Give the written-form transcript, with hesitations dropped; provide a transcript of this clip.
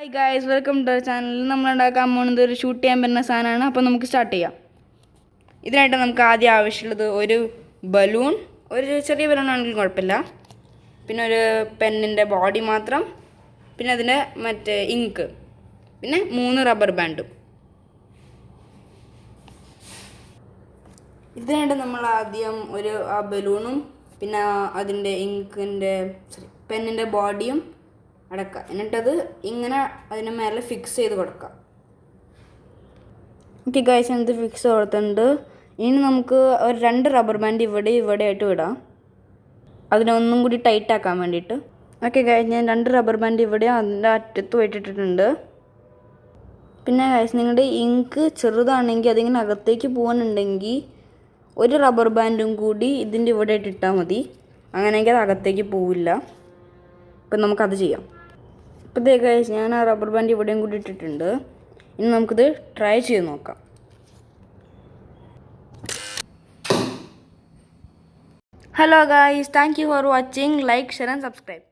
Hi guys, welcome to channel. നമ്മൾ ഉണ്ടാക്കാൻ പോകുന്നത് ഒരു ഷൂട്ട് ചെയ്യാൻ പറ്റുന്ന സാധനമാണ്. അപ്പോൾ നമുക്ക് സ്റ്റാർട്ട് ചെയ്യാം. ഇതിനായിട്ട് നമുക്ക് ആദ്യം ആവശ്യമുള്ളത് ഒരു ബലൂൺ, ഒരു ചെറിയ ബലൂൺ ആണെങ്കിലും കുഴപ്പമില്ല. പിന്നെ ഒരു പെന്നിൻ്റെ ബോഡി മാത്രം, പിന്നെ അതിൻ്റെ മറ്റേ ഇങ്ക്, പിന്നെ 3 റബ്ബർ ബാൻഡും. ഇതിനായിട്ട് നമ്മൾ ആദ്യം ആ ബലൂണും പിന്നെ അതിൻ്റെ ഇങ്കിൻ്റെ പെന്നിൻ്റെ ബോഡിയും അടക്കുക. എന്നിട്ടത് ഇങ്ങനെ അതിന് മേലെ ഫിക്സ് ചെയ്ത് കൊടുക്കാം. ഓക്കെ ഗൈസ്, എന്നിട്ട് ഫിക്സ് കൊടുത്തിട്ടുണ്ട്. ഇനി നമുക്ക് ഒരു 2 റബ്ബർ ബാൻഡ് ഇവിടെ ആയിട്ട് വിടാം, അതിനൊന്നും കൂടി ടൈറ്റ് ആക്കാൻ വേണ്ടിയിട്ട്. ഓക്കെ ഗൈസ്, ഞാൻ 2 റബ്ബർ ബാൻഡ് ഇവിടെ അതിൻ്റെ അറ്റത്ത് ഇട്ടിട്ടുണ്ട്. പിന്നെ ഗൈസ്, നിങ്ങളുടെ ഇങ്ക് ചെറുതാണെങ്കിൽ അതിങ്ങനെ അകത്തേക്ക് പോകാനുണ്ടെങ്കിൽ ഒരു റബ്ബർ ബാൻഡും കൂടി ഇതിൻ്റെ ഇവിടെ ഇട്ടിട്ടാൽ മതി. അങ്ങനെയെങ്കിൽ അത് അകത്തേക്ക് പോവില്ല. അപ്പം നമുക്കത് ചെയ്യാം. അപ്പോൾ ഇതേ ഗൈസ്, ഞാൻ ആ റബ്ബർ ബാൻഡ് ഇവിടെയും കൂടി ഇട്ടിട്ടുണ്ട്. ഇനി നമുക്കിത് ട്രൈ ചെയ്ത് നോക്കാം. Hello guys, thank you for watching. Like, share and subscribe.